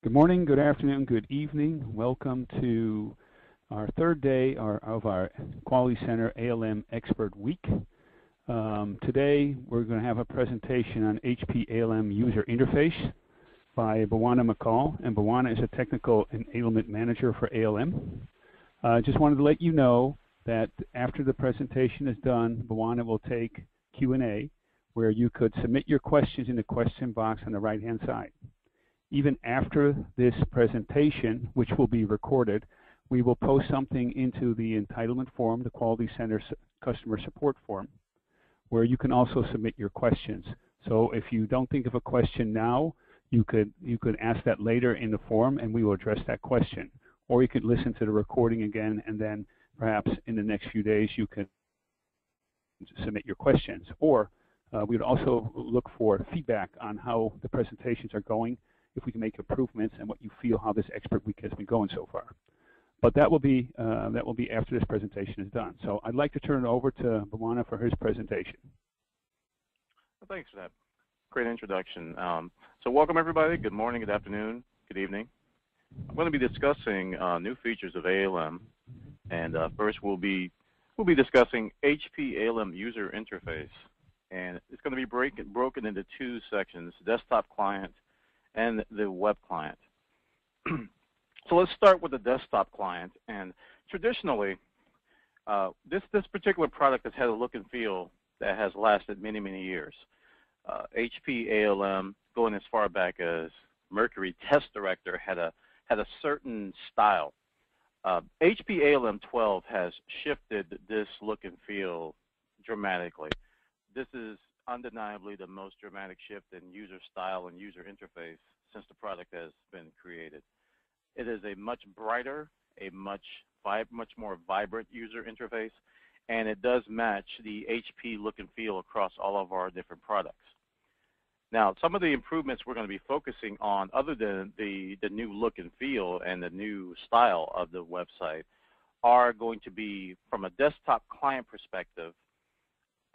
Good morning, good afternoon, good evening. Welcome to our third day of our Quality Center ALM Expert Week. Today we're going to have a presentation on HPALM user interface by Bhawana McCall, and Bhawana is a technical enablement manager for ALM. Just wanted to let you know that after the presentation is done, Bhawana will take Q&A where you could submit your questions in the question box on the right-hand side. Even after this presentation, which will be recorded, we will post something into the entitlement form, the Quality Center customer support form, where you can also submit your questions. So if you don't think of a question now, you could ask that later in the form and we will address that question. Or you could listen to the recording again, and then perhaps in the next few days you can submit your questions. Or we would also look for feedback on how the presentations are going, if we can make improvements, and what you feel how this expert week has been going so far. But that will be after this presentation is done. So I'd like to turn it over to Bhawana for his presentation. Well, thanks for that great introduction. So welcome everybody. Good morning, good afternoon, good evening. I'm going to be discussing new features of ALM, and first we'll be discussing HPALM user interface, and it's going to be broken into two sections: desktop client and the web client. So let's start with the desktop client. And traditionally, this particular product has had a look and feel that has lasted many, many years. HPALM, going as far back as Mercury Test Director, had a certain style. HPALM 12 has shifted this look and feel dramatically. This is undeniably the most dramatic shift in user style and user interface since the product has been created. It is a much brighter, a much more vibrant user interface, and it does match the HP look and feel across all of our different products. Now, some of the improvements we're going to be focusing on, other than the new look and feel and the new style of the website, are going to be, from a desktop client perspective,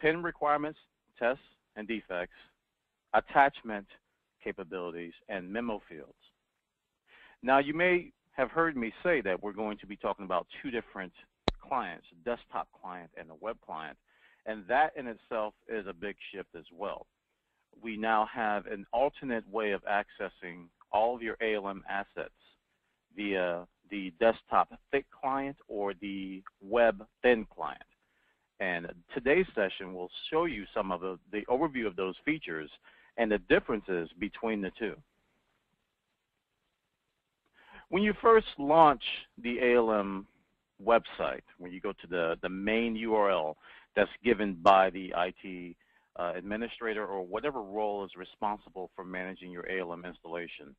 PIN requirements, tests and defects, attachment capabilities, and memo fields. Now, you may have heard me say that we're going to be talking about two different clients, a desktop client and a web client, and that in itself is a big shift as well. We now have an alternate way of accessing all of your ALM assets via the desktop thick client or the web thin client. And today's session will show you some of the overview of those features and the differences between the two. When you first launch the ALM website, when you go to the main URL that's given by the IT administrator or whatever role is responsible for managing your ALM installation,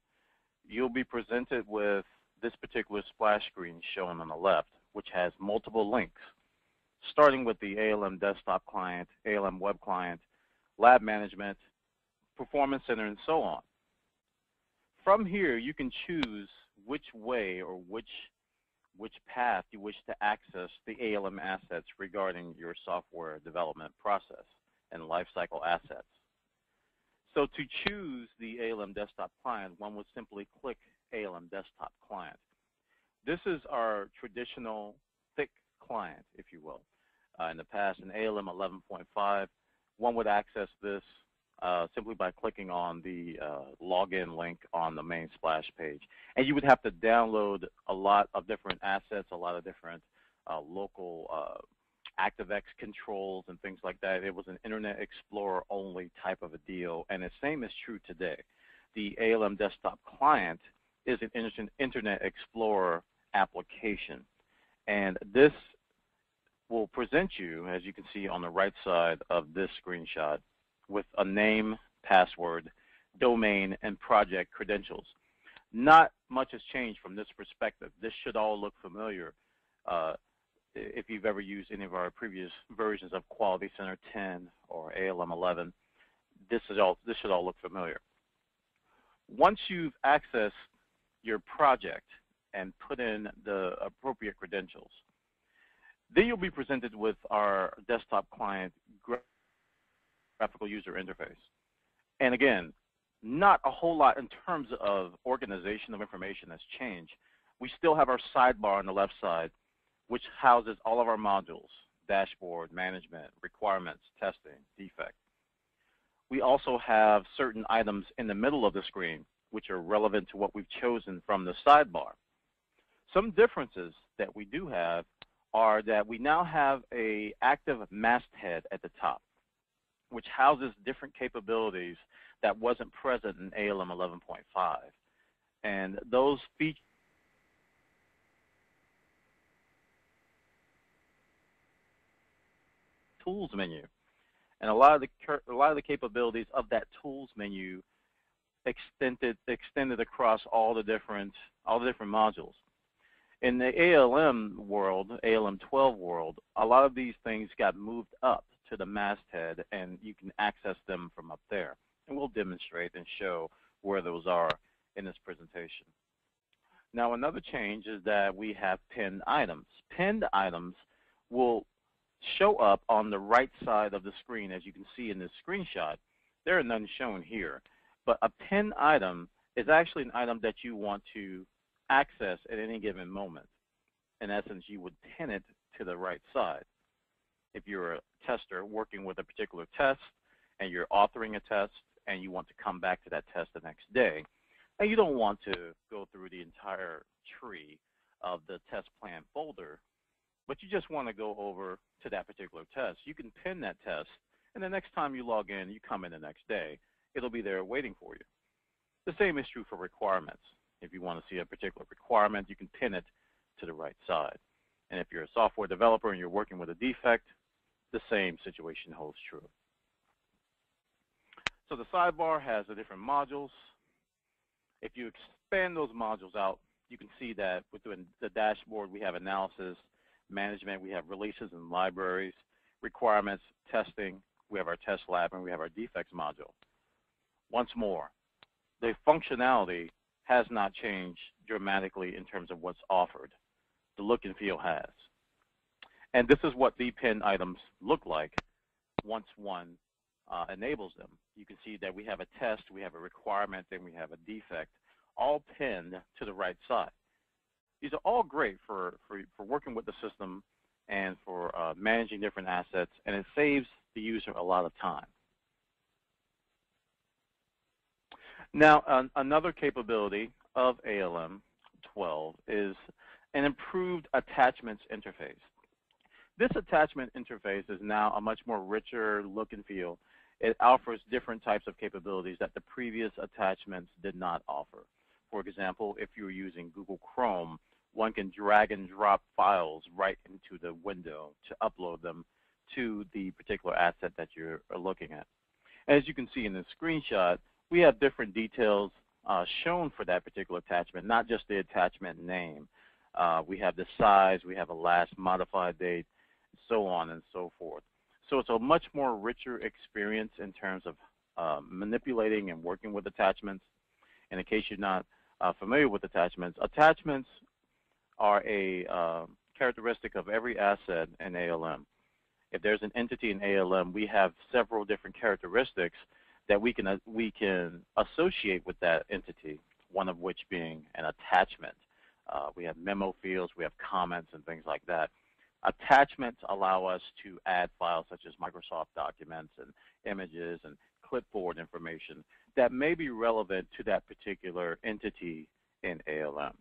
you'll be presented with this particular splash screen shown on the left, which has multiple links, starting with the ALM desktop client, ALM web client, lab management, performance center, and so on. From here, you can choose which way or which path you wish to access the ALM assets regarding your software development process and lifecycle assets. So to choose the ALM desktop client, one would simply click ALM desktop client. This is our traditional thick client, if you will. In the past, in ALM 11.5, one would access this simply by clicking on the login link on the main splash page. And you would have to download a lot of different assets, a lot of different local ActiveX controls and things like that. It was an Internet Explorer only type of a deal, and the same is true today. The ALM desktop client is an Internet Explorer application, and this will present you, as you can see on the right side of this screenshot, with a name, password, domain, and project credentials. Not much has changed from this perspective. This should all look familiar. If you've ever used any of our previous versions of Quality Center 10 or ALM 11, this should all look familiar. Once you've accessed your project and put in the appropriate credentials, then you'll be presented with our desktop client graphical user interface. And again, not a whole lot in terms of organization of information has changed. We still have our sidebar on the left side, which houses all of our modules: dashboard, management, requirements, testing, defect. We also have certain items in the middle of the screen which are relevant to what we've chosen from the sidebar. Some differences that we do have are that we now have an active masthead at the top, which houses different capabilities that wasn't present in ALM 11.5. And those features tools menu, and a lot of the capabilities of that tools menu extended across all the different modules. In the ALM world, ALM 12 world, a lot of these things got moved up to the masthead, and you can access them from up there. And we'll demonstrate and show where those are in this presentation. Now, another change is that we have pinned items. Pinned items will show up on the right side of the screen, as you can see in this screenshot. There are none shown here, but a pinned item is actually an item that you want to access at any given moment. In essence, you would pin it to the right side. If you're a tester working with a particular test and you're authoring a test and you want to come back to that test the next day, and you don't want to go through the entire tree of the test plan folder, but you just want to go over to that particular test, you can pin that test, and the next time you log in, you come in the next day, it'll be there waiting for you. The same is true for requirements. If you want to see a particular requirement, you can pin it to the right side. And if you're a software developer and you're working with a defect, the same situation holds true. So the sidebar has the different modules. If you expand those modules out, you can see that within the dashboard, we have analysis, management, we have releases and libraries, requirements, testing, we have our test lab, and we have our defects module. Once more, the functionality has not changed dramatically in terms of what's offered. The look and feel has. And this is what the pinned items look like once one enables them. You can see that we have a test, we have a requirement, and we have a defect, all pinned to the right side. These are all great for working with the system and for managing different assets, and it saves the user a lot of time. Now, another capability of ALM 12 is an improved attachments interface. This attachment interface is now a much more richer look and feel. It offers different types of capabilities that the previous attachments did not offer. For example, if you're using Google Chrome, one can drag and drop files right into the window to upload them to the particular asset that you're looking at. As you can see in this screenshot, we have different details shown for that particular attachment, not just the attachment name. We have the size, we have a last modified date, so on and so forth. So it's a much more richer experience in terms of manipulating and working with attachments. And in case you're not familiar with attachments, attachments are a characteristic of every asset in ALM. If there's an entity in ALM, we have several different characteristics that we can associate with that entity, one of which being an attachment. We have memo fields, we have comments and things like that. Attachments allow us to add files such as Microsoft documents and images and clipboard information that may be relevant to that particular entity in ALM.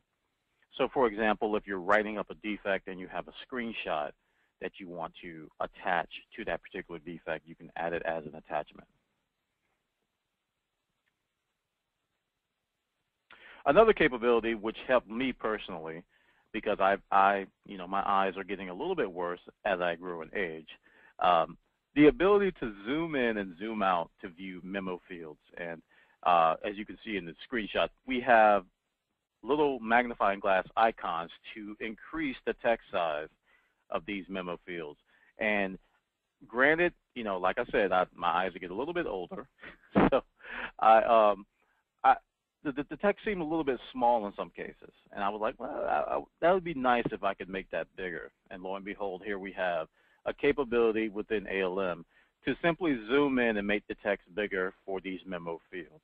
So for example, if you're writing up a defect and you have a screenshot that you want to attach to that particular defect, you can add it as an attachment. Another capability which helped me personally, because my eyes are getting a little bit worse as I grow in age, the ability to zoom in and zoom out to view memo fields. And as you can see in the screenshot, we have little magnifying glass icons to increase the text size of these memo fields. And granted, like I said, my eyes are getting a little bit older, so the text seemed a little bit small in some cases. And I was like, well, that would be nice if I could make that bigger. And lo and behold, here we have a capability within ALM to simply zoom in and make the text bigger for these memo fields.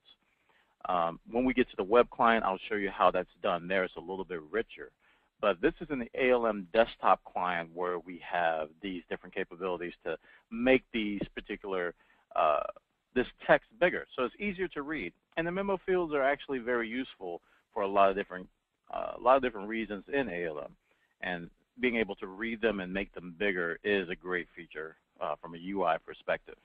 When we get to the web client, I'll show you how that's done there. It's a little bit richer. But this is in the ALM desktop client where we have these different capabilities to make these particular, this text bigger. So it's easier to read. And the memo fields are actually very useful for a lot of different reasons in ALM. And being able to read them and make them bigger is a great feature from a UI perspective.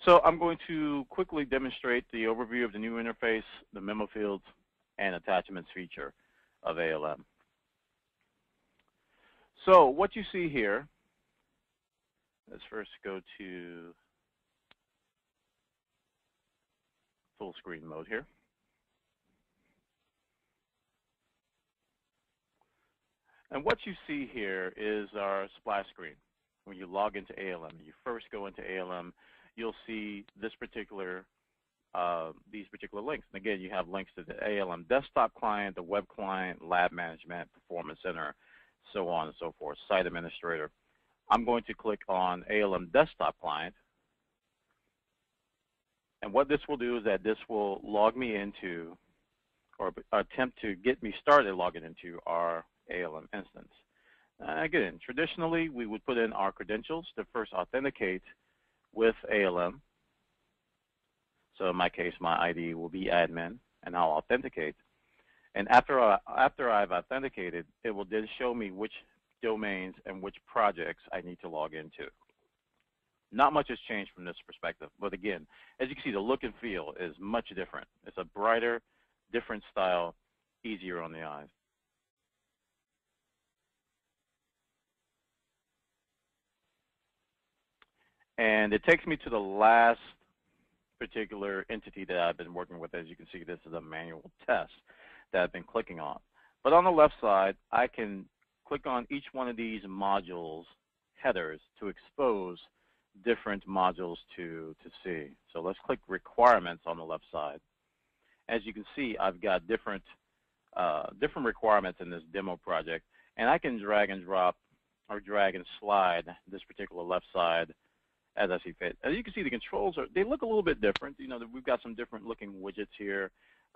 So I'm going to quickly demonstrate the overview of the new interface, the memo fields, and attachments feature of ALM. So what you see here, let's first go to full screen mode here. And what you see here is our splash screen. When you log into ALM, you first go into ALM, you'll see this particular, these particular links. And again, you have links to the ALM desktop client, the web client, lab management, performance center, so on and so forth, site administrator. I'm going to click on ALM desktop client. And what this will do is that this will log me into, or attempt to get me started logging into our ALM instance. Again, traditionally, we would put in our credentials to first authenticate with ALM. So in my case, my ID will be admin, and I'll authenticate. And after I've authenticated, it will then show me which domains and which projects I need to log into. Not much has changed from this perspective, but again, as you can see, the look and feel is much different. It's a brighter, different style, easier on the eyes. And it takes me to the last particular entity that I've been working with. As you can see, this is a manual test that I've been clicking on. But on the left side, I can click on each one of these modules headers to expose different modules to see. So let's click requirements on the left side. As you can see, I've got different requirements in this demo project, and I can drag and drop or drag and slide this particular left side as I see fit. As you can see, the controls they look a little bit different. You know, we've got some different looking widgets here.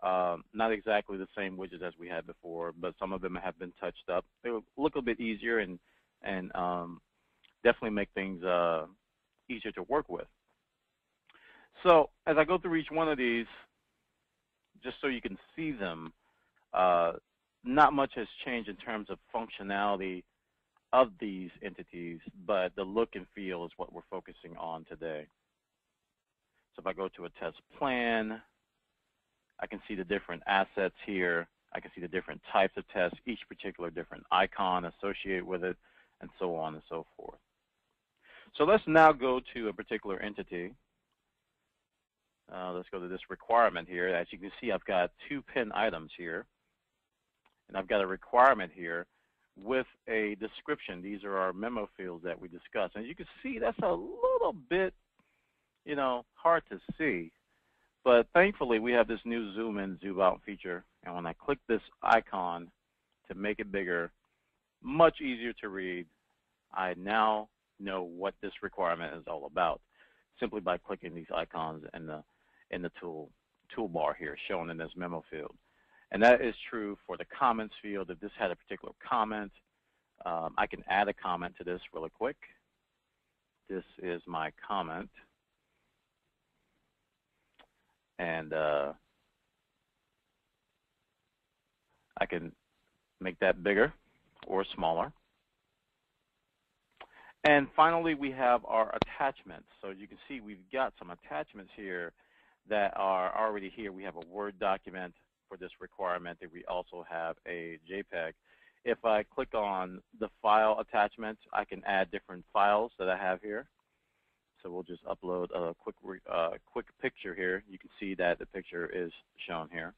Not exactly the same widgets as we had before, but some of them have been touched up. They look a bit easier and definitely make things easier to work with. So as I go through each one of these, just so you can see them, not much has changed in terms of functionality of these entities, but the look and feel is what we're focusing on today. So if I go to a test plan, I can see the different assets here. I can see the different types of tests, each particular different icon associated with it, and so on and so forth. So let's now go to a particular entity. Let's go to this requirement here. As you can see, I've got 2 pin items here, and I've got a requirement here with a description. These are our memo fields that we discussed. And you can see that's a little bit, you know, hard to see. But thankfully, we have this new zoom in, zoom out feature. And when I click this icon to make it bigger, much easier to read, I now know what this requirement is all about simply by clicking these icons in the toolbar here shown in this memo field. And that is true for the comments field. If this had a particular comment, I can add a comment to this really quick. This is my comment. And I can make that bigger or smaller. And finally, we have our attachments. So you can see we've got some attachments here that are already here. We have a Word document for this requirement, and we also have a JPEG. If I click on the file attachment, I can add different files that I have here. So we'll just upload a quick picture here. You can see that the picture is shown here.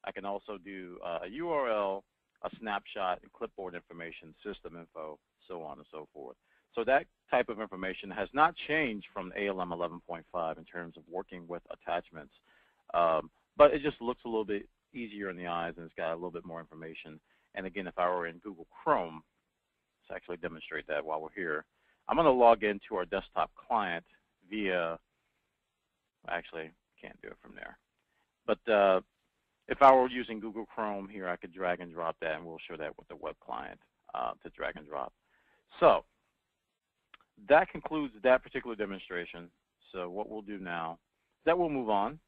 I can also do a URL, a snapshot, and clipboard information, system info, so on and so forth. So that type of information has not changed from ALM 11.5 in terms of working with attachments. But it just looks a little bit easier in the eyes, and it's got a little bit more information. And again, if I were in Google Chrome, let's actually demonstrate that while we're here. I'm going to log into our desktop client via, actually, can't do it from there. But if I were using Google Chrome here, I could drag and drop that, and we'll show that with the web client to drag and drop. So that concludes that particular demonstration. So what we'll do now is that we'll move on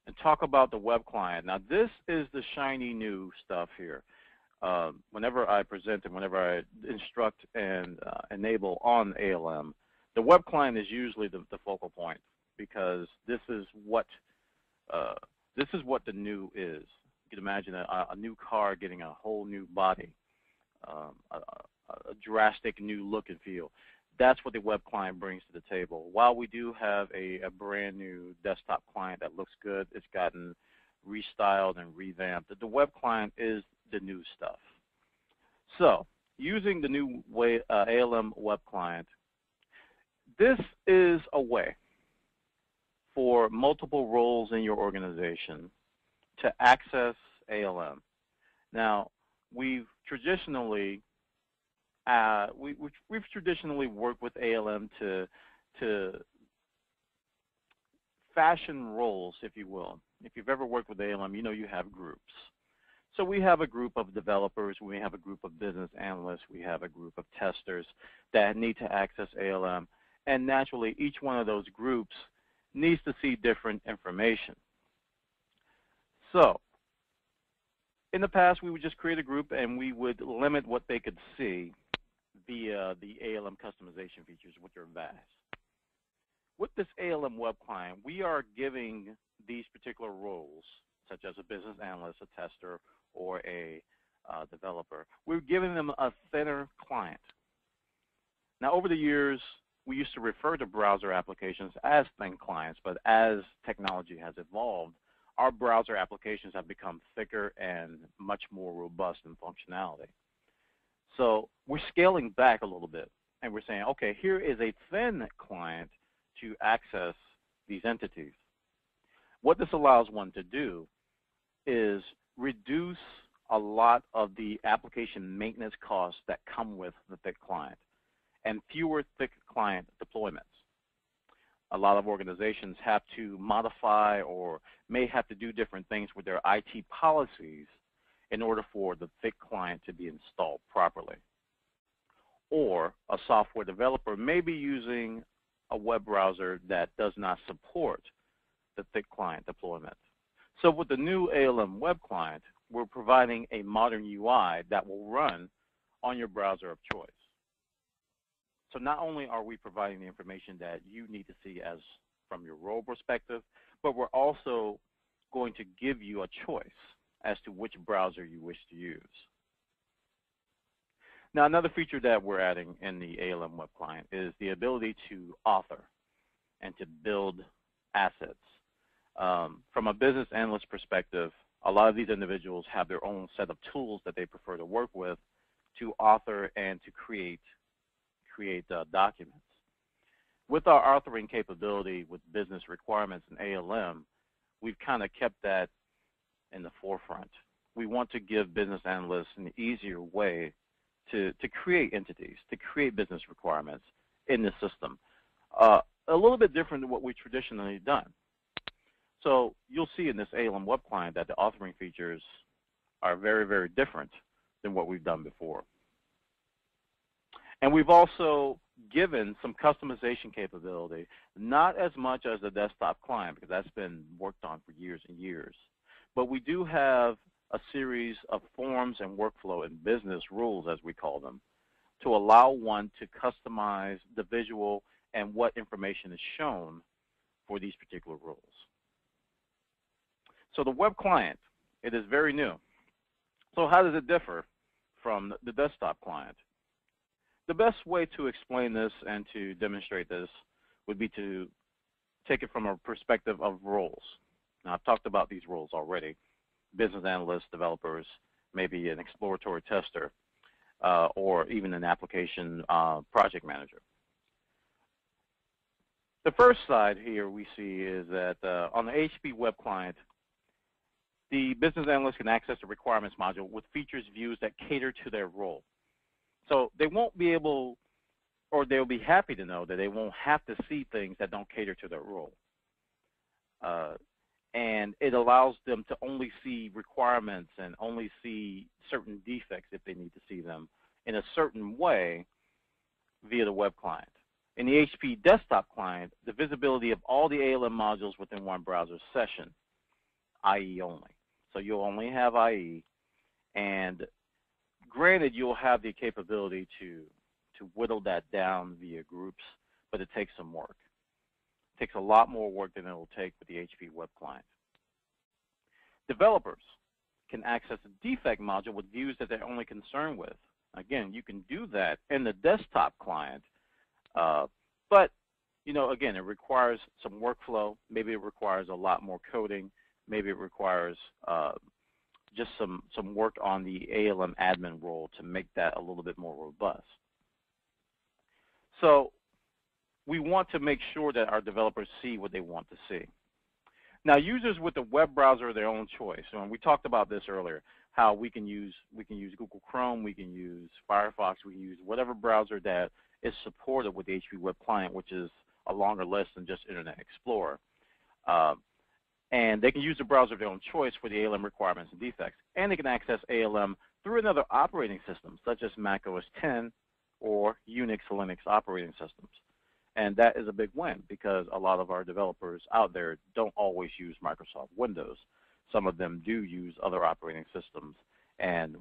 and talk about the web client. Now, this is the shiny new stuff here. Whenever I present and whenever I instruct and enable on ALM, the web client is usually the focal point, because this is what the new is. You can imagine a new car getting a whole new body, a drastic new look and feel. That's what the web client brings to the table. While we do have a brand new desktop client that looks good, it's gotten restyled and revamped. The web client is the new stuff. So using the new ALM web client, this is a way for multiple roles in your organization to access ALM. Now, we've traditionally worked with ALM to fashion roles, if you will. If you've ever worked with ALM, you know you have groups. So we have a group of developers, we have a group of business analysts, we have a group of testers that need to access ALM. And naturally, each one of those groups needs to see different information. So in the past, we would just create a group and we would limit what they could see via the ALM customization features, which are vast. With this ALM web client, we are giving these particular roles, such as a business analyst, a tester, or a developer, we're giving them a thinner client. Now, over the years, we used to refer to browser applications as thin clients, but as technology has evolved, our browser applications have become thicker and much more robust in functionality. So we're scaling back a little bit, and we're saying, okay, here is a thin client to access these entities. What this allows one to do is reduce a lot of the application maintenance costs that come with the thick client and fewer thick client deployments. A lot of organizations have to modify or may have to do different things with their IT policies in order for the thick client to be installed properly. Or a software developer may be using a web browser that does not support the thick client deployment. So with the new ALM web client, we're providing a modern UI that will run on your browser of choice. So not only are we providing the information that you need to see as from your role perspective, but we're also going to give you a choice as to which browser you wish to use. Now, another feature that we're adding in the ALM web client is the ability to author and to build assets. From a business analyst perspective, a lot of these individuals have their own set of tools that they prefer to work with to author and to create documents. With our authoring capability with business requirements in ALM, we've kind of kept that in the forefront. We want to give business analysts an easier way to create entities, to create business requirements in the system. A little bit different than what we've traditionally done. So you'll see in this ALM web client that the authoring features are very, very different than what we've done before. And we've also given some customization capability, not as much as the desktop client, because that's been worked on for years and years. But we do have a series of forms and workflow and business rules, as we call them, to allow one to customize the visual and what information is shown for these particular rules. So the web client, it is very new. So how does it differ from the desktop client? The best way to explain this and to demonstrate this would be to take it from a perspective of roles. Now, I've talked about these roles already: business analysts, developers, maybe an exploratory tester, or even an application project manager. The first side here we see is that on the HP web client, the business analyst can access the requirements module with features views that cater to their role. So they won't be able, or they'll be happy to know that they won't have to see things that don't cater to their role. and it allows them to only see requirements and only see certain defects if they need to see them in a certain way via the web client. In the HP desktop client, the visibility of all the ALM modules within one browser session, IE only. So you'll only have IE, and granted, you'll have the capability to whittle that down via groups, but it takes some work. It takes a lot more work than it will take with the HP web client. Developers can access the defect module with views that they're only concerned with. Again, you can do that in the desktop client, but again, it requires some workflow. Maybe it requires a lot more coding. Maybe it requires just some work on the ALM admin role to make that a little bit more robust. So we want to make sure that our developers see what they want to see. Now, users with the web browser of their own choice, and we talked about this earlier, how we can use Google Chrome, we can use Firefox, we can use whatever browser that is supported with the HP web client, which is a longer list than just Internet Explorer. And they can use the browser of their own choice for the ALM requirements and defects. And they can access ALM through another operating system, such as Mac OS X or Unix or Linux operating systems. And that is a big win because a lot of our developers out there don't always use Microsoft Windows. Some of them do use other operating systems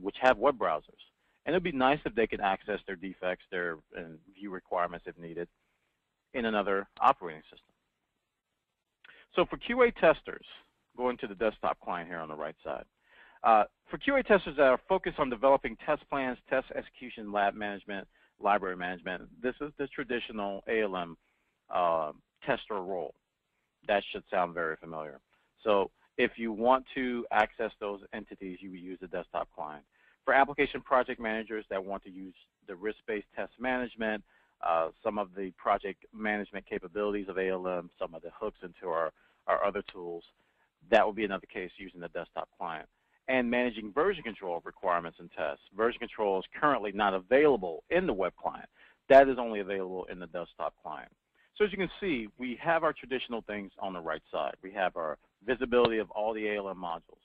which have web browsers. And it would be nice if they could access their defects, and view requirements if needed in another operating system. So for QA testers, going to the desktop client here on the right side, for QA testers that are focused on developing test plans, test execution, lab management, library management, this is the traditional ALM tester role. That should sound very familiar. So if you want to access those entities, you would use the desktop client. For application project managers that want to use the risk-based test management, some of the project management capabilities of ALM, some of the hooks into our other tools, that would be another case using the desktop client. And managing version control of requirements and tests. Version control is currently not available in the web client. That is only available in the desktop client. So as you can see, we have our traditional things on the right side. We have our visibility of all the ALM modules.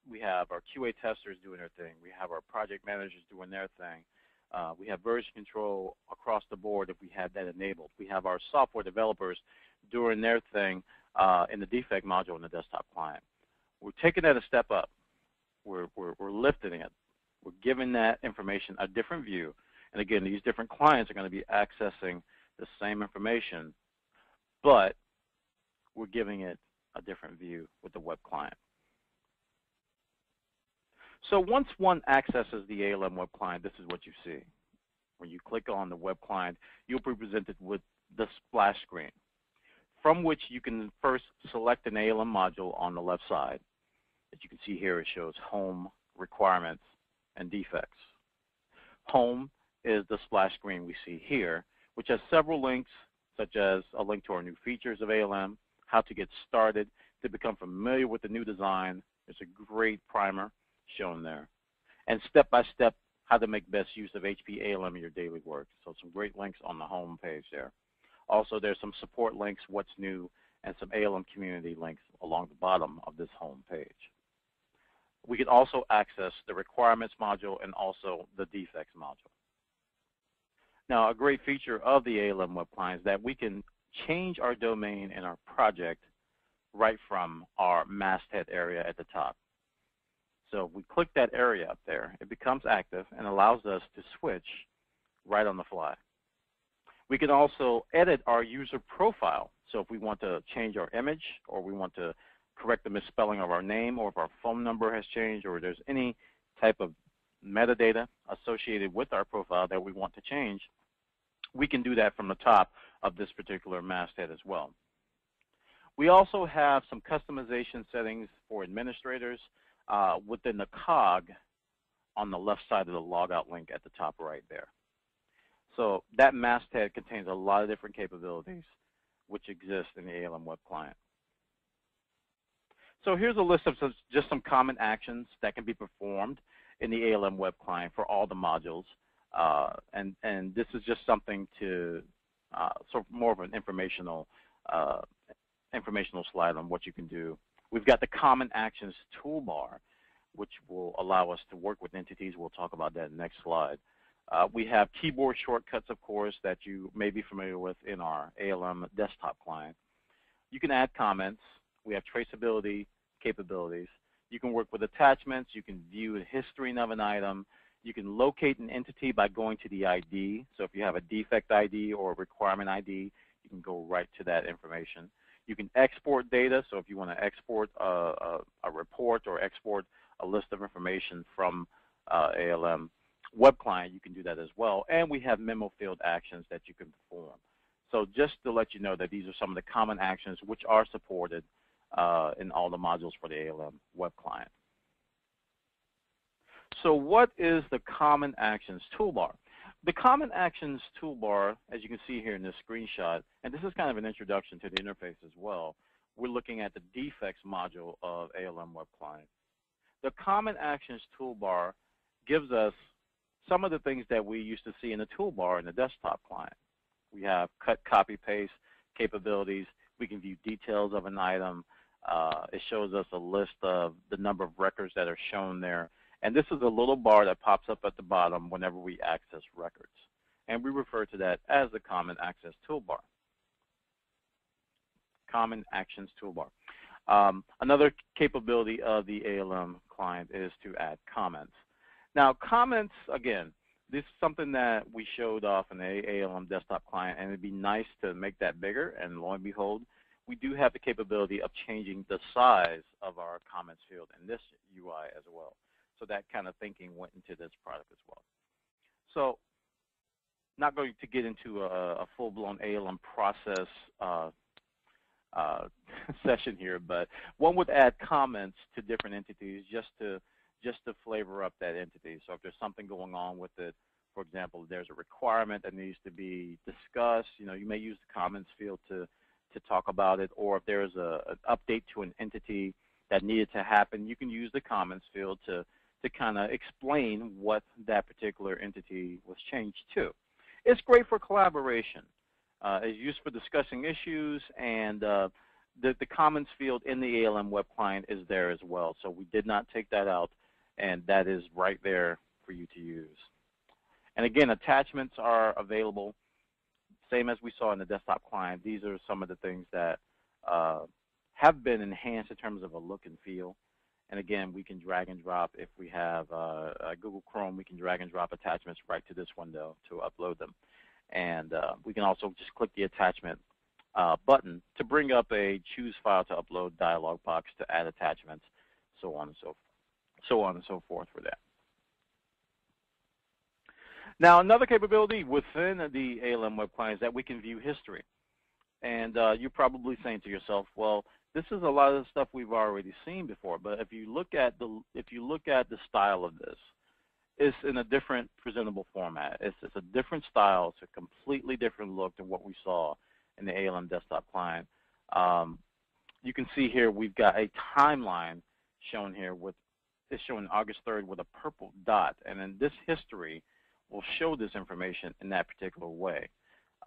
We have our QA testers doing their thing. We have our project managers doing their thing. We have version control across the board if we have that enabled. We have our software developers doing their thing in the defect module in the desktop client. We're taking that a step up. We're lifting it. We're giving that information a different view. And again, these different clients are going to be accessing the same information, but we're giving it a different view with the web client. So once one accesses the ALM web client, this is what you see. When you click on the web client, you'll be presented with the splash screen, from which you can first select an ALM module on the left side. As you can see here, it shows Home, Requirements, and Defects. Home is the splash screen we see here, which has several links, such as a link to our new features of ALM, how to get started, to become familiar with the new design. There's a great primer shown there. And step-by-step, how to make best use of HP ALM in your daily work. So some great links on the home page there. Also, there's some support links, what's new, and some ALM community links along the bottom of this home page. We can also access the requirements module and also the defects module. Now, a great feature of the ALM web client is that we can change our domain in our project right from our masthead area at the top. So if we click that area up there, it becomes active and allows us to switch right on the fly. We can also edit our user profile. So if we want to change our image, or we want to correct the misspelling of our name, or if our phone number has changed, or there's any type of metadata associated with our profile that we want to change, we can do that from the top of this particular masthead as well. We also have some customization settings for administrators within the cog on the left side of the logout link at the top right there. So that masthead contains a lot of different capabilities which exist in the ALM web client. So here's a list of just some common actions that can be performed in the ALM web client for all the modules. And this is just something to sort of more of an informational informational slide on what you can do. We've got the Common Actions toolbar, which will allow us to work with entities. We'll talk about that in the next slide. We have keyboard shortcuts, of course, that you may be familiar with in our ALM desktop client. You can add comments. We have traceability capabilities. You can work with attachments. You can view the history of an item. You can locate an entity by going to the ID. So if you have a defect ID or a requirement ID, you can go right to that information. You can export data. So if you want to export a report or export a list of information from ALM web client, you can do that as well. And we have memo field actions that you can perform. So just to let you know that these are some of the common actions which are supported in all the modules for the ALM web client. So what is the Common Actions toolbar? The Common Actions toolbar, as you can see here in this screenshot, and this is kind of an introduction to the interface as well, we're looking at the defects module of ALM web client. The Common Actions toolbar gives us some of the things that we used to see in the toolbar in the desktop client. We have cut, copy, paste capabilities. We can view details of an item. It shows us a list of the number of records that are shown there. And this is a little bar that pops up at the bottom whenever we access records. And we refer to that as the Common Access toolbar. Common Actions toolbar. Another capability of the ALM client is to add comments. Now, comments, again, this is something that we showed off in the ALM desktop client, and it'd be nice to make that bigger, and lo and behold, we do have the capability of changing the size of our comments field in this UI as well. So that kind of thinking went into this product as well. So not going to get into a full-blown ALM process session here, but one would add comments to different entities just to flavor up that entity. So if there's something going on with it, for example, there's a requirement that needs to be discussed, you know, you may use the comments field to talk about it, or if there's an update to an entity that needed to happen, you can use the comments field to kind of explain what that particular entity was changed to. It's great for collaboration. It's used for discussing issues, and the comments field in the ALM web client is there as well. So we did not take that out, and that is right there for you to use. And again, attachments are available, same as we saw in the desktop client. These are some of the things that have been enhanced in terms of a look and feel. And again, we can drag and drop. If we have Google Chrome, we can drag and drop attachments right to this window to upload them. And we can also just click the attachment button to bring up a choose file to upload dialog box to add attachments, so on and so forth for that. Now, another capability within the ALM web client is that we can view history. And you're probably saying to yourself, well, this is a lot of the stuff we've already seen before. But if you look at the style of this, it's in a different presentable format. It's a different style. It's a completely different look than what we saw in the ALM desktop client. You can see here we've got a timeline shown here it's showing August 3rd with a purple dot, and then this history will show this information in that particular way.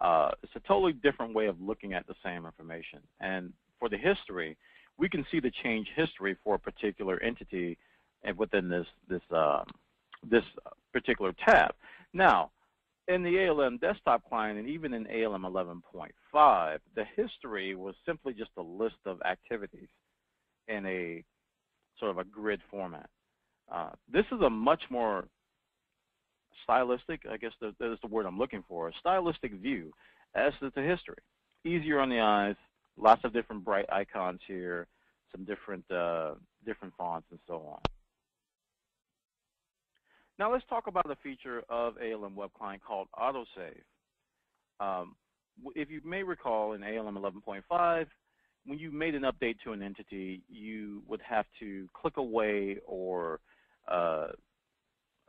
It's a totally different way of looking at the same information. And for the history, we can see the change history for a particular entity within this particular tab. Now, in the ALM desktop client and even in ALM 11.5, the history was simply just a list of activities in a sort of a grid format. This is a much more stylistic, I guess that is the word I'm looking for, a stylistic view as to the history. Easier on the eyes, lots of different bright icons here, some different fonts and so on. Now let's talk about a feature of ALM web client called autosave. If you may recall in ALM 11.5, when you made an update to an entity, you would have to click away or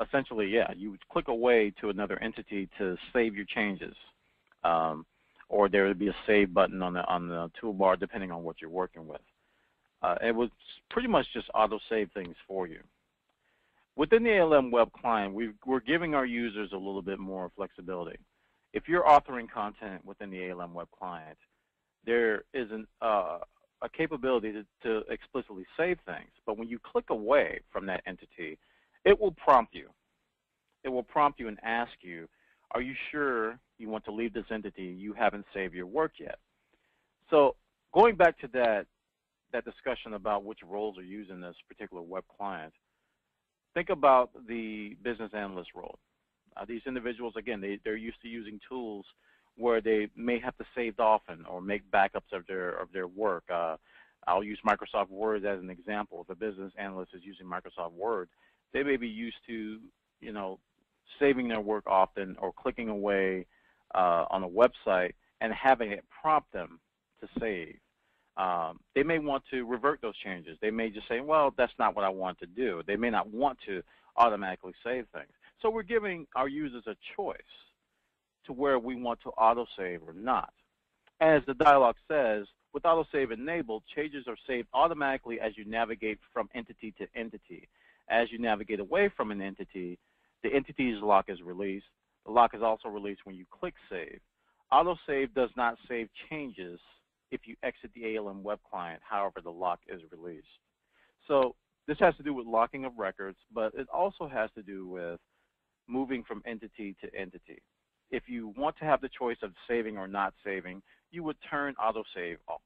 essentially, yeah, you would click away to another entity to save your changes. Or there would be a save button on the toolbar depending on what you're working with. It was pretty much just auto-save things for you. Within the ALM web client, we're giving our users a little bit more flexibility. If you're authoring content within the ALM web client, there isn't a capability to explicitly save things. But when you click away from that entity, it will prompt you. It will prompt you and ask you, are you sure you want to leave this entity? You haven't saved your work yet. So going back to that discussion about which roles are used in this particular web client, think about the business analyst role. These individuals, again, they're used to using tools where they may have to save often or make backups of their work. I'll use Microsoft Word as an example. If a business analyst is using Microsoft Word, they may be used to, saving their work often or clicking away on a website and having it prompt them to save. They may want to revert those changes. They may just say, well, that's not what I want to do. They may not want to automatically save things. So we're giving our users a choice to where we want to autosave or not. As the dialog says, with autosave enabled, changes are saved automatically as you navigate from entity to entity. As you navigate away from an entity, the entity's lock is released. The lock is also released when you click Save. Autosave does not save changes if you exit the ALM web client, however the lock is released. So this has to do with locking of records, but it also has to do with moving from entity to entity. If you want to have the choice of saving or not saving, you would turn autosave off.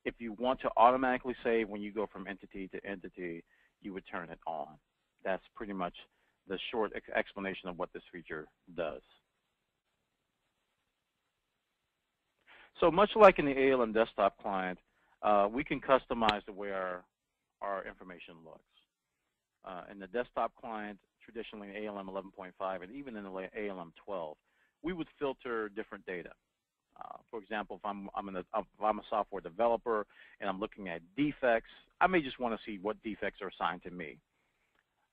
If you want to automatically save when you go from entity to entity, you would turn it on. That's pretty much the short explanation of what this feature does. So much like in the ALM desktop client, we can customize the way our information looks. In the desktop client, traditionally in ALM 11.5 and even in the ALM 12, we would filter different data. For example, if I'm a software developer and I'm looking at defects, I may just want to see what defects are assigned to me.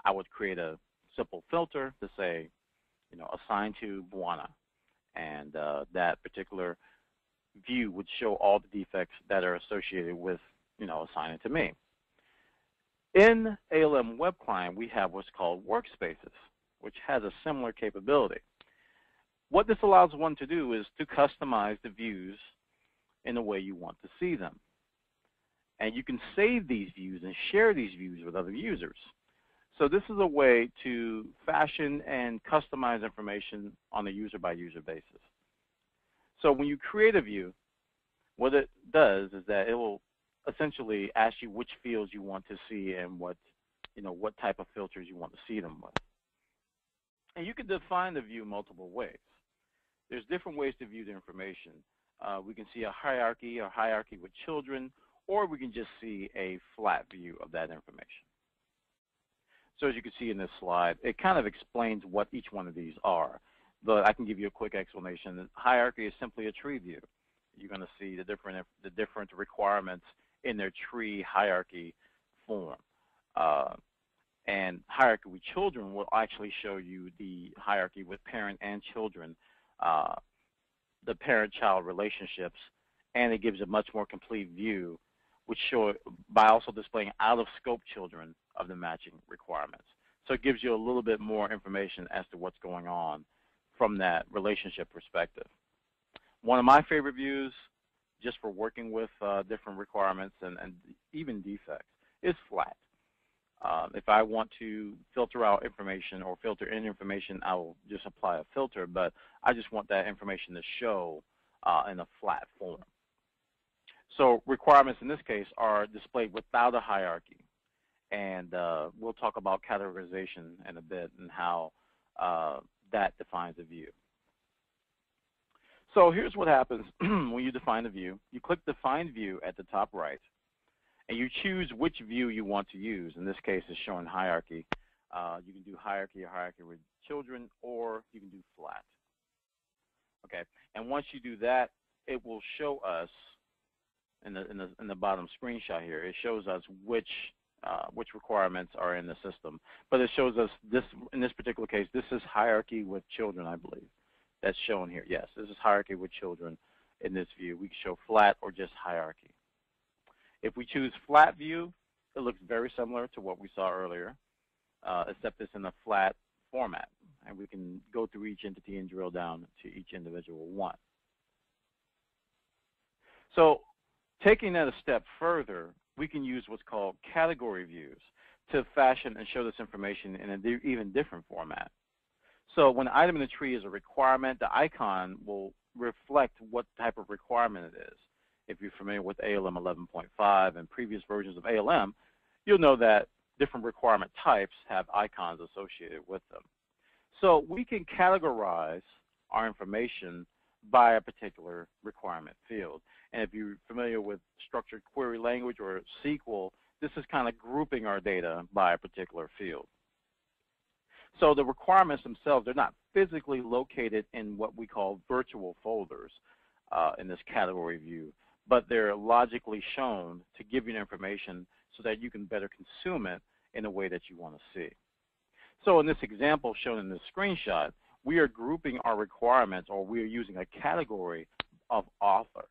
I would create a simple filter to say, assigned to Buana, and that particular view would show all the defects that are associated with, assigning to me. In ALM Web Client, we have what's called workspaces, which has a similar capability. What this allows one to do is to customize the views in the way you want to see them. And you can save these views and share these views with other users. So this is a way to fashion and customize information on a user-by-user basis. So when you create a view, what it does is that it will essentially ask you which fields you want to see and what type of filters you want to see them with. And you can define the view multiple ways. There's different ways to view the information. We can see a hierarchy with children, or we can just see a flat view of that information. So as you can see in this slide, it kind of explains what each one of these are. But I can give you a quick explanation. The hierarchy is simply a tree view. You're going to see the different requirements in their tree hierarchy form. And hierarchy with children will actually show you the hierarchy with parent and children, the parent-child relationships, and it gives a much more complete view, which show by also displaying out-of-scope children of the matching requirements. So it gives you a little bit more information as to what's going on from that relationship perspective. One of my favorite views, just for working with different requirements and even defects, is flat. If I want to filter out information or filter in information, I will just apply a filter, but I just want that information to show in a flat form. So requirements in this case are displayed without a hierarchy. And we'll talk about categorization in a bit and how that defines a view. So here's what happens when you define a view. You click Define View at the top right, and you choose which view you want to use. In this case, it's showing hierarchy. You can do hierarchy with children, or you can do flat. Okay, and once you do that, it will show us in the bottom screenshot here. It shows us which requirements are in the system, but it shows us this in this particular case. This is hierarchy with children, I believe. That's shown here. Yes, this is hierarchy with children in this view. We can show flat or just hierarchy. If we choose flat view, it looks very similar to what we saw earlier, except it's in a flat format. And we can go through each entity and drill down to each individual one. So taking that a step further, we can use what's called category views to fashion and show this information in an even different format. So when an item in the tree is a requirement, the icon will reflect what type of requirement it is. If you're familiar with ALM 11.5 and previous versions of ALM, you'll know that different requirement types have icons associated with them. So we can categorize our information by a particular requirement field. And if you're familiar with structured query language or SQL, this is kind of grouping our data by a particular field. So the requirements themselves, they're not physically located in what we call virtual folders in this category view, but they're logically shown to give you information so that you can better consume it in a way that you want to see. So in this example shown in this screenshot, we are grouping our requirements, or we are using a category of author.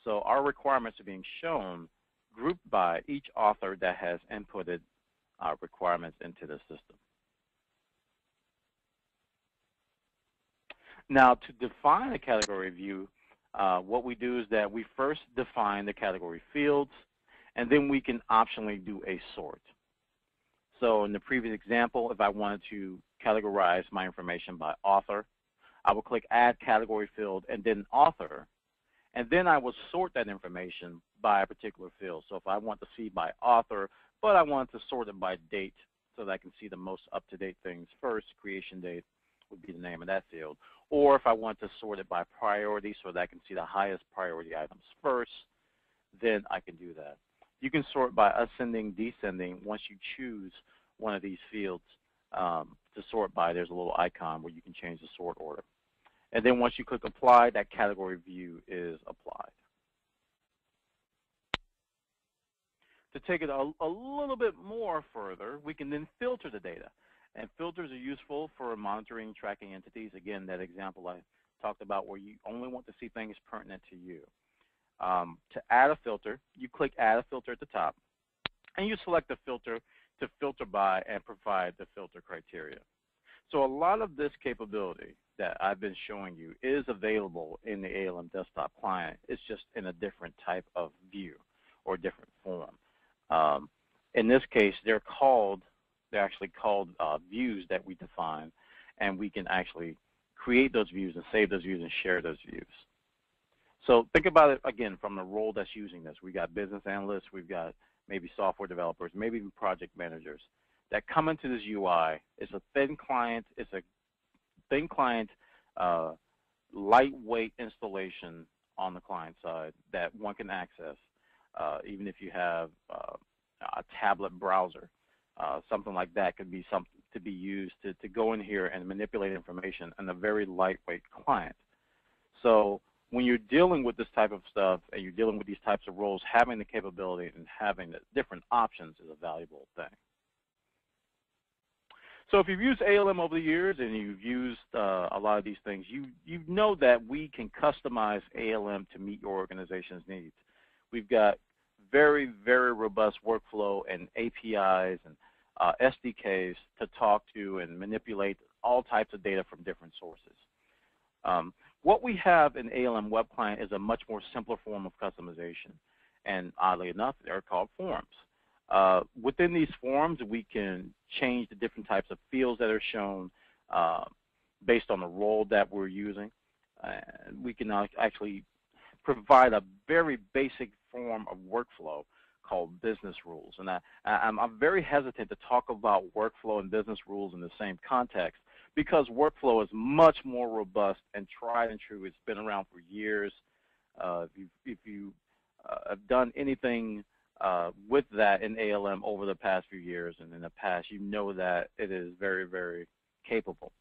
So our requirements are being shown grouped by each author that has inputted requirements into the system. Now, to define a category view, what we do is that we first define the category fields, and then we can optionally do a sort. So in the previous example, if I wanted to categorize my information by author, I will click Add Category Field and then Author, and then I will sort that information by a particular field. So if I want to see by author, but I want to sort it by date so that I can see the most up-to-date things first, creation date would be the name of that field. Or if I want to sort it by priority so that I can see the highest priority items first, then I can do that. You can sort by ascending, descending. Once you choose one of these fields to sort by, there's a little icon where you can change the sort order. And then once you click Apply, that category view is applied. To take it a little bit more further, we can then filter the data. And filters are useful for monitoring, tracking entities. Again, that example I talked about where you only want to see things pertinent to you. To add a filter, you click Add a Filter at the top, and you select the filter to filter by and provide the filter criteria. So a lot of this capability that I've been showing you is available in the ALM desktop client. It's just in a different type of view or different form. In this case, they're actually called views that we define, and we can actually create those views and save those views and share those views. So think about it again from the role that's using this. We got business analysts, we've got maybe software developers, maybe even project managers that come into this UI. It's a thin client. It's a thin client, lightweight installation on the client side that one can access, even if you have a tablet browser. Something like that could be something to be used to go in here and manipulate information in a very lightweight client. So when you're dealing with this type of stuff and you're dealing with these types of roles, having the capability and having the different options is a valuable thing. So if you've used ALM over the years and you've used a lot of these things, you know that we can customize ALM to meet your organization's needs. We've got very, very robust workflow and APIs and SDKs to talk to and manipulate all types of data from different sources. What we have in ALM Web Client is a much more simpler form of customization, and oddly enough, they're called forms. Within these forms, we can change the different types of fields that are shown based on the role that we're using. We can actually provide a very basic form of workflow called business rules. And I'm very hesitant to talk about workflow and business rules in the same context because workflow is much more robust and tried and true. It's been around for years. If you have done anything with that in ALM over the past few years and in the past, you know that it is very, very capable.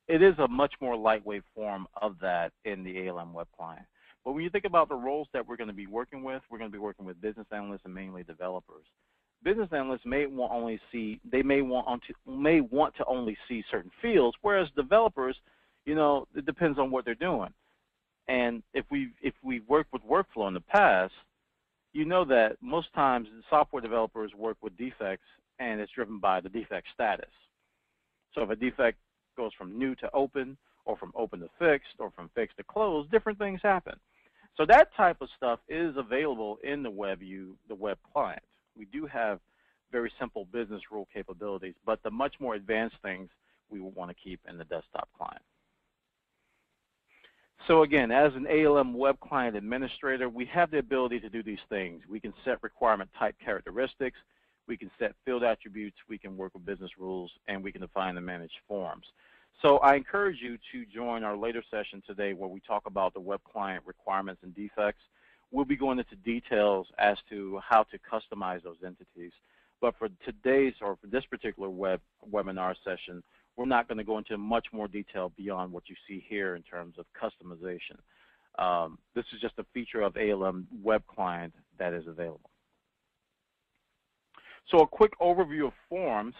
It is a much more lightweight form of that in the ALM Web Client. But when you think about the roles that we're going to be working with, we're going to be working with business analysts and mainly developers. Business analysts may want to only see certain fields, whereas developers, you know, it depends on what they're doing. And if we've worked with workflow in the past, you know that most times software developers work with defects, and it's driven by the defect status. So if a defect goes from new to open, or from open to fixed, or from fixed to closed, different things happen. So that type of stuff is available in the web client. We do have very simple business rule capabilities, but the much more advanced things we will want to keep in the desktop client. So again, as an ALM web client administrator, we have the ability to do these things. We can set requirement type characteristics, we can set field attributes, we can work with business rules, and we can define and manage forms. So I encourage you to join our later session today where we talk about the web client requirements and defects. We'll be going into details as to how to customize those entities. But for today's, or for this particular webinar session, we're not going to go into much more detail beyond what you see here in terms of customization. This is just a feature of ALM web client that is available. So a quick overview of forms.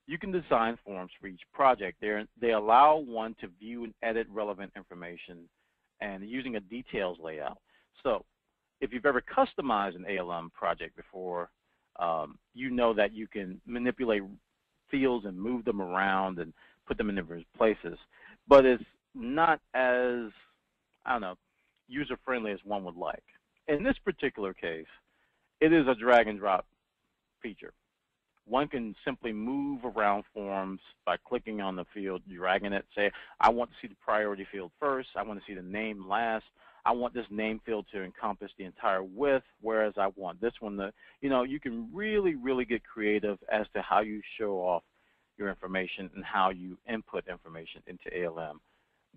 You can design forms for each project. They allow one to view and edit relevant information and using a details layout. So if you've ever customized an ALM project before, you know that you can manipulate fields and move them around and put them in different places. But it's not as, I don't know, user-friendly as one would like. In this particular case, it is a drag and drop feature. One can simply move around forms by clicking on the field, dragging it, say, I want to see the priority field first, I want to see the name last, I want this name field to encompass the entire width, whereas I want this one to, you can really, really get creative as to how you show off your information and how you input information into ALM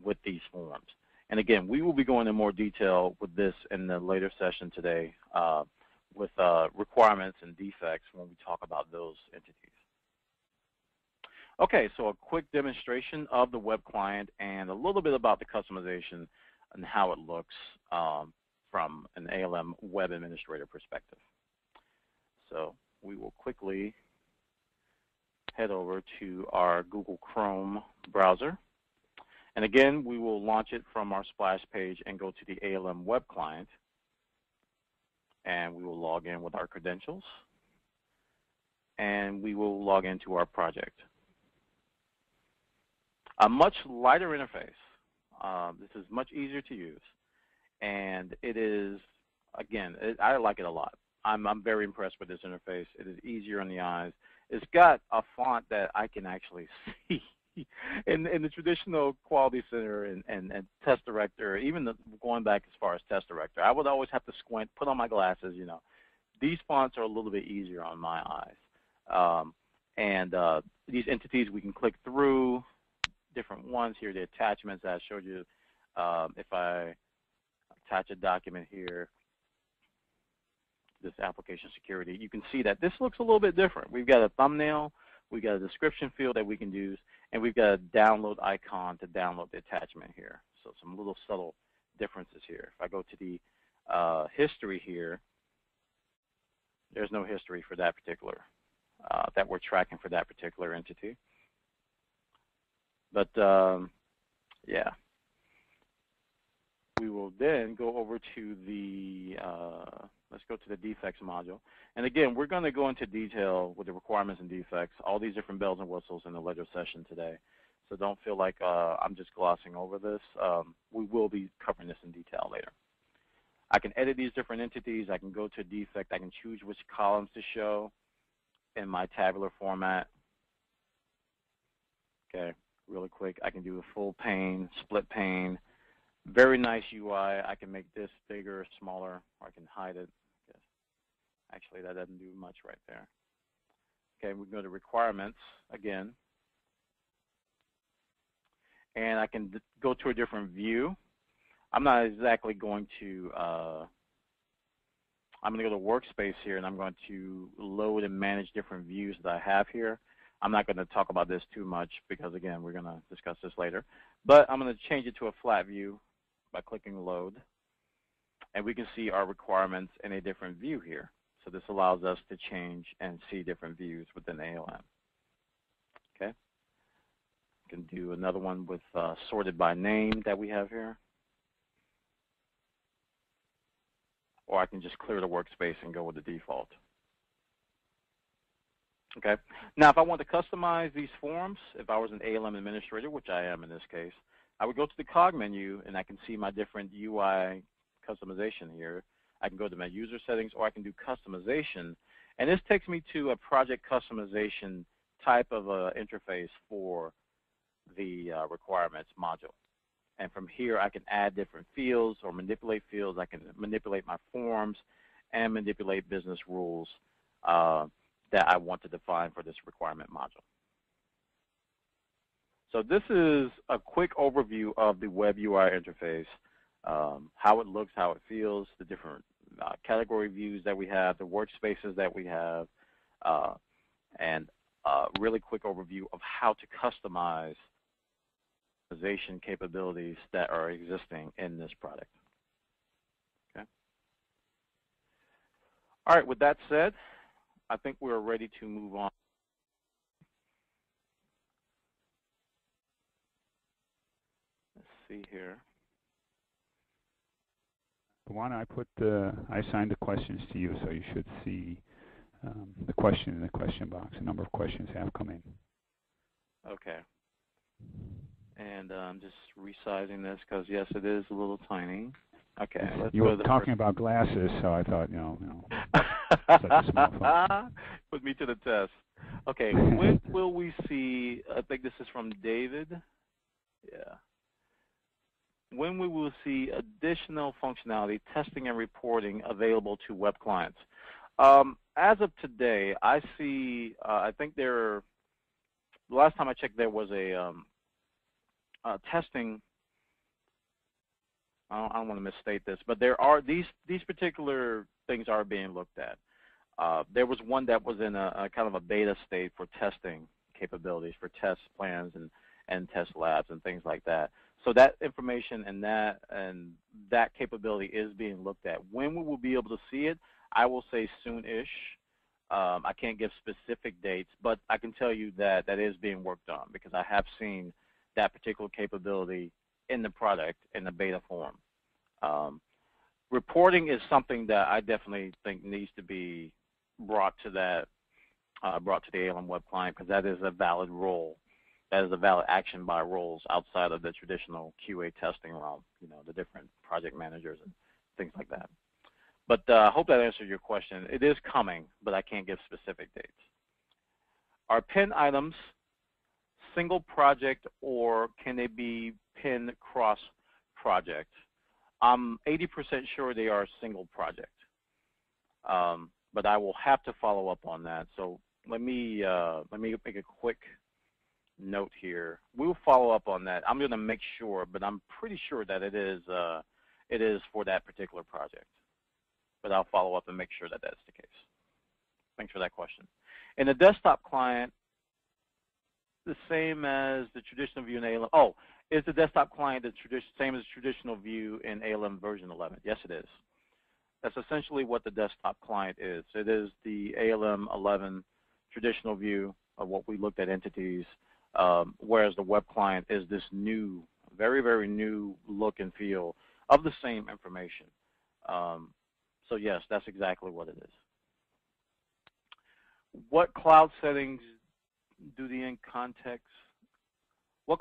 with these forms. And again, we will be going into more detail with this in the later session today with requirements and defects when we talk about those entities. Okay, so a quick demonstration of the web client and a little bit about the customization and how it looks from an ALM web administrator perspective. So we will quickly head over to our Google Chrome browser. And again, we will launch it from our splash page and go to the ALM web client. And we will log in with our credentials. And we will log into our project. A much lighter interface. This is much easier to use. And it is, again, I like it a lot. I'm very impressed with this interface. It is easier on the eyes. It's got a font that I can actually see. In the traditional quality center and test director, even going back as far as test director, I would always have to squint, put on my glasses, These fonts are a little bit easier on my eyes. These entities we can click through, different ones here, the attachments that I showed you. If I attach a document here, this application security, you can see that this looks a little bit different. We've got a thumbnail, we've got a description field that we can use, and we've got a download icon to download the attachment here. So some little subtle differences here. If I go to the history here, there's no history for that particular, that we're tracking for that particular entity. But yeah, we will then go over to the, let's go to the defects module. And again, we're going to go into detail with the requirements and defects, all these different bells and whistles in the later session today. So don't feel like I'm just glossing over this. We will be covering this in detail later. I can edit these different entities. I can go to defect. I can choose which columns to show in my tabular format. Okay, really quick. I can do a full pane, split pane. Very nice UI. I can make this bigger or smaller, or I can hide it. Yes. Actually, that doesn't do much right there. Okay, we can go to requirements again. And I can go to a different view. I'm not exactly going to, I'm going to go to workspace here, and I'm going to load and manage different views that I have here. I'm not going to talk about this too much because, again, we're going to discuss this later. But I'm going to change it to a flat view by clicking load. And we can see our requirements in a different view here. So this allows us to change and see different views within ALM. Okay. I can do another one with sorted by name that we have here. Or I can just clear the workspace and go with the default. Okay. Now, if I want to customize these forms, if I was an ALM administrator, which I am in this case, I would go to the cog menu, and I can see my different UI customization here. I can go to my user settings, or I can do customization. And this takes me to a project customization type of interface for the requirements module. And from here, I can add different fields or manipulate fields. I can manipulate my forms and manipulate business rules that I want to define for this requirement module. So this is a quick overview of the web UI interface, how it looks, how it feels, the different category views that we have, the workspaces that we have, and a really quick overview of how to customize capabilities that are existing in this product. Okay. All right, with that said, I think we're ready to move on. Let's see here. Why I assigned the questions to you, so you should see the question in the question box. A number of questions have come in. Okay. And I'm just resizing this because, yes, it is a little tiny. Okay. You were talking about glasses, so I thought, such a small phone. Put me to the test. Okay. When will we see, I think this is from David. Yeah. When we will see additional functionality, testing and reporting available to web clients. As of today, I see, I think the last time I checked, there was a testing, I don't want to misstate this, but there are these particular things are being looked at. There was one that was in a kind of a beta state for testing capabilities, for test plans and test labs and things like that. So that information and that capability is being looked at. When we will be able to see it, I will say soon-ish. I can't give specific dates, but I can tell you that that is being worked on because I have seen that particular capability in the product in the beta form. Reporting is something that I definitely think needs to be brought to the ALM web client because that is a valid role. That is a valid action by roles outside of the traditional QA testing realm, the different project managers and things like that. But I hope that answered your question. It is coming, but I can't give specific dates. Are pin items single project or can they be pin cross project? I'm 80% sure they are single project, but I will have to follow up on that. So let me make a quick note here. We'll follow up on that. I'm going to make sure, but I'm pretty sure that it is for that particular project. But I'll follow up and make sure that that's the case. Thanks for that question. In the desktop client, the same as the traditional view in ALM. Oh, is the desktop client the same as traditional view in ALM version 11? Yes, it is. That's essentially what the desktop client is. It is the ALM 11 traditional view of what we looked at entities, whereas the web client is this new, very, very new look and feel of the same information. So yes, that's exactly what it is. What cloud settings do the in context? What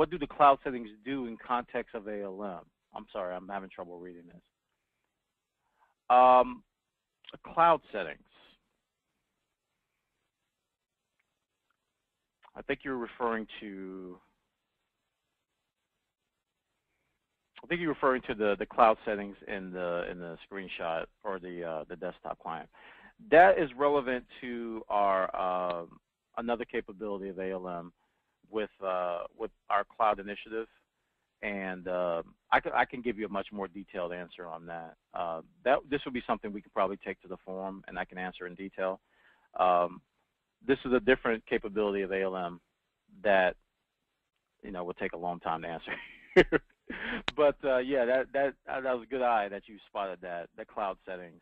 do the cloud settings do in context of ALM? I'm sorry, I'm having trouble reading this. Cloud settings. I think you're referring to. I think you're referring to the cloud settings in the screenshot or the desktop client. That is relevant to our another capability of ALM with our cloud initiative, and I can give you a much more detailed answer on that. This would be something we could probably take to the forum, and I can answer in detail. This is a different capability of ALM that would take a long time to answer. But yeah, that was a good eye that you spotted the cloud settings.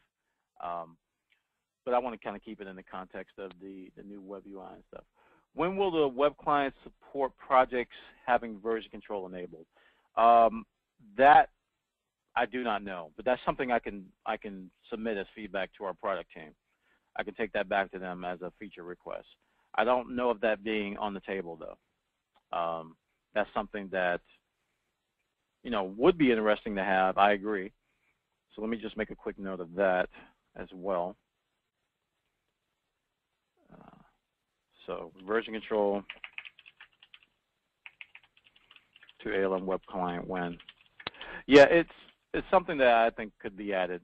But I want to kind of keep it in the context of the new web UI and stuff. When will the web client support projects having version control enabled? That I do not know, but that's something I can submit as feedback to our product team. I can take that back to them as a feature request. I don't know of that being on the table though. That's something that would be interesting to have. I agree. So let me just make a quick note of that as well. So version control to ALM web client when. Yeah, it's something that I think could be added,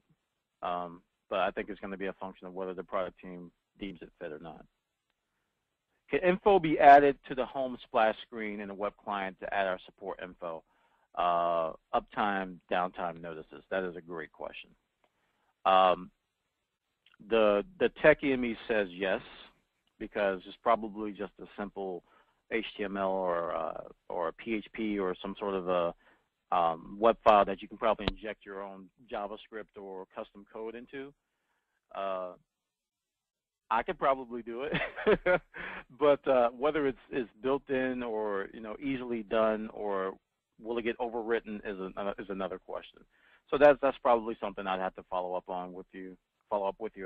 but I think it's going to be a function of whether the product team deems it fit or not. Can info be added to the home splash screen in a web client to add our support info? Uptime, downtime notices. That is a great question. The tech EME says yes, because it's probably just a simple HTML or a PHP or some sort of a web file that you can probably inject your own JavaScript or custom code into. I could probably do it, but whether it's built in or easily done, or will it get overwritten is another question. So that's probably something I'd have to follow up with you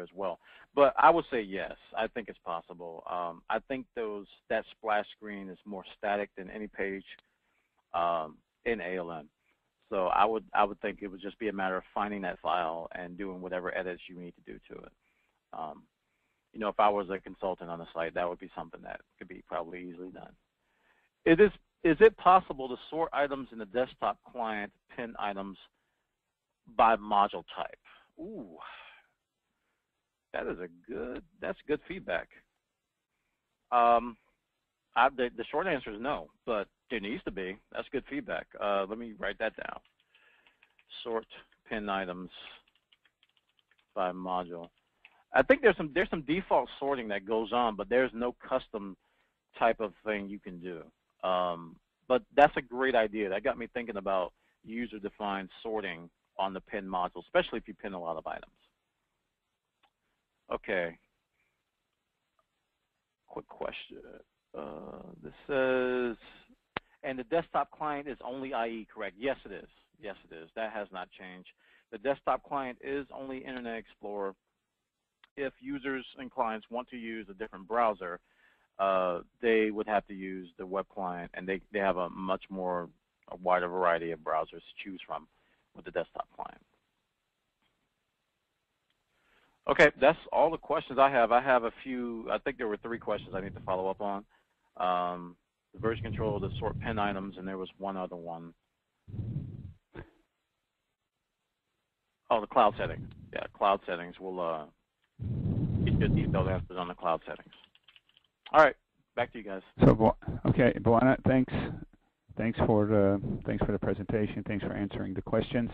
as well. But I would say yes, I think it's possible. I think that splash screen is more static than any page in ALM. So I would think it would just be a matter of finding that file and doing whatever edits you need to do to it. If I was a consultant on the site, that would be something that could be probably easily done. Is it possible to sort items in the desktop client, pin items by module type? Ooh, that's good feedback. The short answer is no, but there needs to be. That's good feedback. Let me write that down. Sort pin items by module. I think there's some default sorting that goes on, but there's no custom type of thing you can do. But that's a great idea. That got me thinking about user-defined sorting on the pin module, especially if you pin a lot of items. Okay. Quick question. This says, and the desktop client is only IE, correct? Yes, it is. Yes, it is. That has not changed. The desktop client is only Internet Explorer. If users and clients want to use a different browser, they would have to use the web client, and they have a wider variety of browsers to choose from with the desktop client. Okay, that's all the questions I have. I have a few. I think there were 3 questions I need to follow up on. The version control, the sort pin items, and there was one other one. Oh, the cloud settings. Yeah, cloud settings. We'll get good detailed answers on the cloud settings. All right, back to you guys. So, okay, Bwana, thanks for the presentation. Thanks for answering the questions.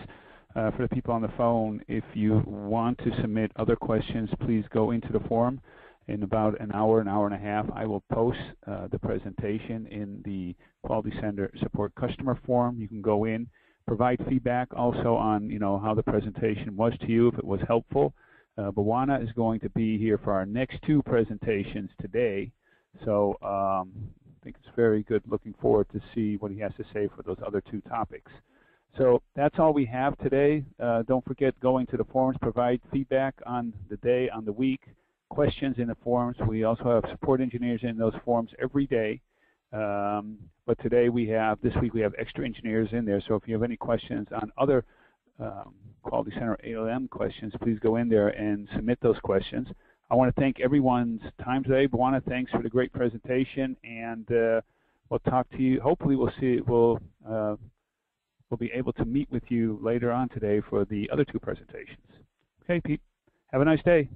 For the people on the phone, if you want to submit other questions, please go into the forum. In about an hour and a half, I will post the presentation in the Quality Center Support Customer Forum. You can go in, provide feedback also on how the presentation was to you, if it was helpful. Bwana is going to be here for our next 2 presentations today, so I think it's very good. Looking forward to see what he has to say for those other 2 topics. So that's all we have today. Don't forget, going to the forums, provide feedback on the day, on the week, questions in the forums. We also have support engineers in those forums every day. But this week we have extra engineers in there. So if you have any questions on other Quality Center ALM questions, please go in there and submit those questions. I want to thank everyone's time today. Bwana, thanks for the great presentation, and we'll talk to you. Hopefully we'll be able to meet with you later on today for the other 2 presentations. Okay, Pete, have a nice day.